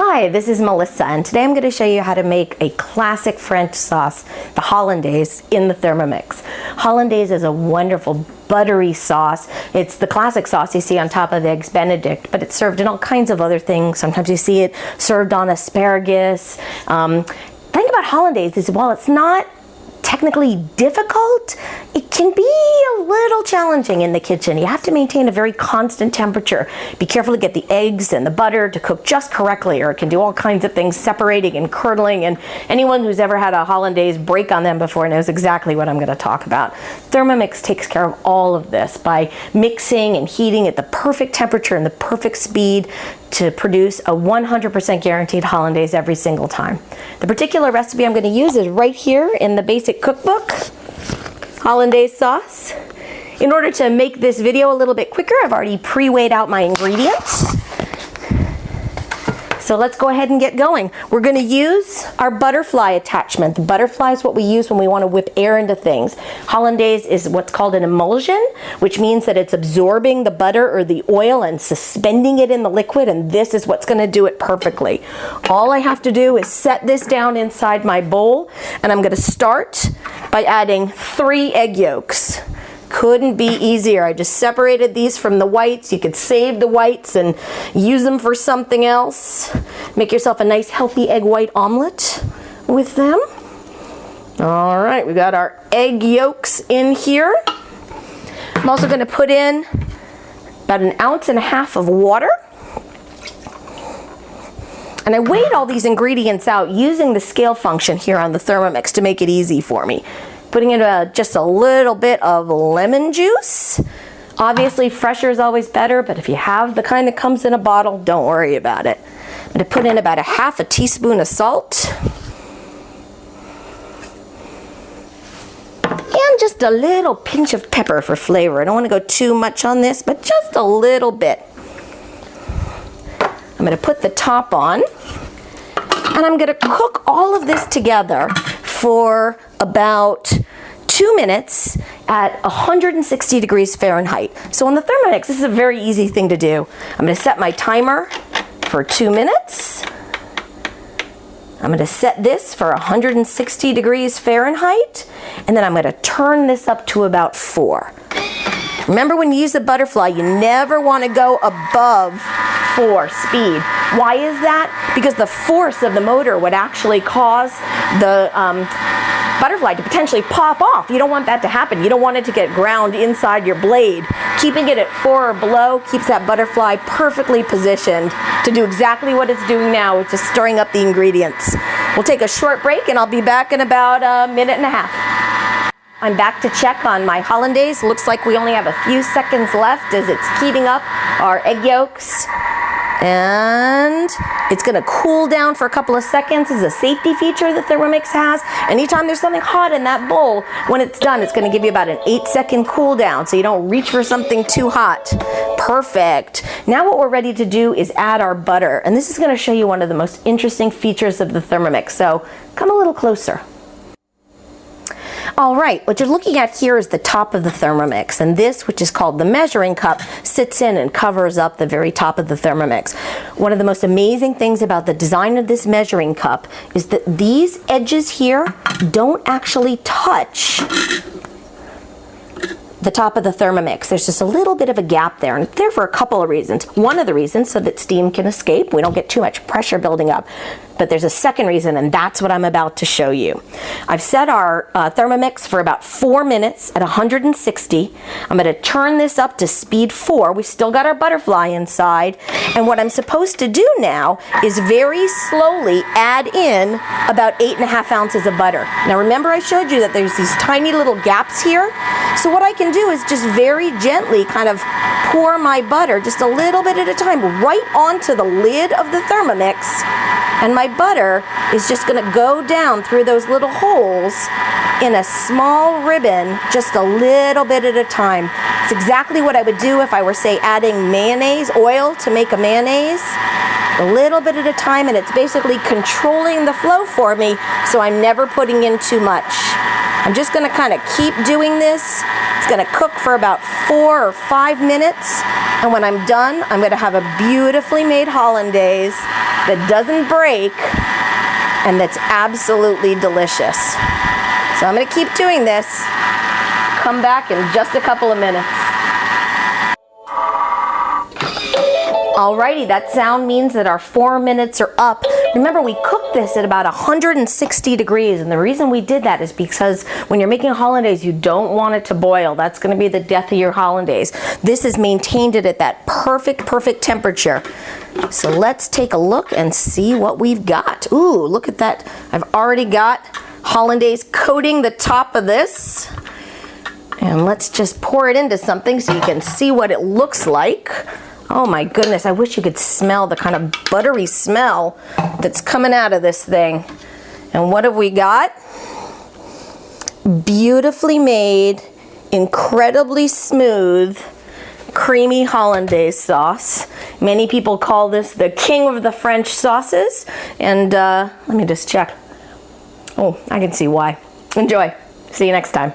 Hi, this is Melissa, and today I'm going to show you how to make a classic French sauce, the Hollandaise, in the Thermomix. Hollandaise is a wonderful buttery sauce. It's the classic sauce you see on top of Eggs Benedict, but it's served in all kinds of other things. Sometimes you see it served on asparagus. The thing about Hollandaise is, while it's not technically difficult, it can be a little challenging in the kitchen. You have to maintain a very constant temperature. Be careful to get the eggs and the butter to cook just correctly, or it can do all kinds of things, separating and curdling, and anyone who's ever had a Hollandaise break on them before knows exactly what I'm going to talk about. Thermomix takes care of all of this by mixing and heating at the perfect temperature and the perfect speed to produce a 100% guaranteed Hollandaise every single time. The particular recipe I'm going to use is right here in the basic cookbook, Hollandaise sauce. In order to make this video a little bit quicker, I've already pre-weighed out my ingredients. So let's go ahead and get going. We're going to use our butterfly attachment. The butterfly is what we use when we want to whip air into things. Hollandaise is what's called an emulsion, which means that it's absorbing the butter or the oil and suspending it in the liquid, and this is what's going to do it perfectly. All I have to do is set this down inside my bowl, and I'm going to start by adding 3 egg yolks. Couldn't be easier. I just separated these from the whites. You could save the whites and use them for something else. Make yourself a nice healthy egg white omelet with them. All right, we got our egg yolks in here. I'm also going to put in about 1.5 ounces of water. And I weighed all these ingredients out using the scale function here on the Thermomix to make it easy for me. Putting in just a little bit of lemon juice. Obviously, fresher is always better, but if you have the kind that comes in a bottle, don't worry about it. I'm going to put in about 1/2 teaspoon of salt. And just a little pinch of pepper for flavor. I don't want to go too much on this, but just a little bit. I'm going to put the top on, and I'm going to cook all of this together for about 2 minutes at 160 degrees Fahrenheit. So on the Thermomix, this is a very easy thing to do. I'm going to set my timer for 2 minutes. I'm going to set this for 160 degrees Fahrenheit, and then I'm going to turn this up to about 4. Remember, when you use the butterfly, you never want to go above 4 speed. Why is that? Because the force of the motor would actually cause the butterfly to potentially pop off. You don't want that to happen. You don't want it to get ground inside your blade. Keeping it at 4 or below keeps that butterfly perfectly positioned to do exactly what it's doing now, which is stirring up the ingredients. We'll take a short break, and I'll be back in about 1.5 minutes. I'm back to check on my Hollandaise. Looks like we only have a few seconds left as it's heating up our egg yolks. And it's going to cool down for a couple of seconds. This is a safety feature that Thermomix has. Anytime there's something hot in that bowl, when it's done, it's going to give you about an 8-second cool down, so you don't reach for something too hot. Perfect. Now what we're ready to do is add our butter. And this is going to show you one of the most interesting features of the Thermomix. So come a little closer. All right, what you're looking at here is the top of the Thermomix, and this, which is called the measuring cup, sits in and covers up the very top of the Thermomix. One of the most amazing things about the design of this measuring cup is that these edges here don't actually touch the top of the Thermomix. There's just a little bit of a gap there, and it's there for a couple of reasons. One of the reasons so that steam can escape. We don't get too much pressure building up. But there's a second reason, and that's what I'm about to show you. I've set our Thermomix for about 4 minutes at 160. I'm going to turn this up to speed 4. We've still got our butterfly inside. And what I'm supposed to do now is very slowly add in about 8.5 ounces of butter. Now remember, I showed you that there's these tiny little gaps here. So what I can do is just very gently kind of pour my butter just a little bit at a time right onto the lid of the Thermomix. And my butter is just going to go down through those little holes in a small ribbon, just a little bit at a time. It's exactly what I would do if I were, say, adding mayonnaise, oil to make a mayonnaise. A little bit at a time, and it's basically controlling the flow for me, so I'm never putting in too much. I'm just going to kind of keep doing this. It's going to cook for about 4 or 5 minutes, and when I'm done, I'm going to have a beautifully made Hollandaise that doesn't break and that's absolutely delicious. So I'm gonna keep doing this. Come back in just a couple of minutes. Alrighty, that sound means that our 4 minutes are up. Remember, we cooked this at about 160 degrees, and the reason we did that is because when you're making a hollandaise, you don't want it to boil. That's gonna be the death of your hollandaise. This has maintained it at that perfect temperature. So let's take a look and see what we've got. Ooh, look at that. I've already got hollandaise coating the top of this. And let's just pour it into something so you can see what it looks like. Oh my goodness, I wish you could smell the kind of buttery smell that's coming out of this thing. And what have we got? Beautifully made, incredibly smooth, creamy hollandaise sauce. Many people call this the king of the French sauces. And let me just check. Oh, I can see why. Enjoy. See you next time.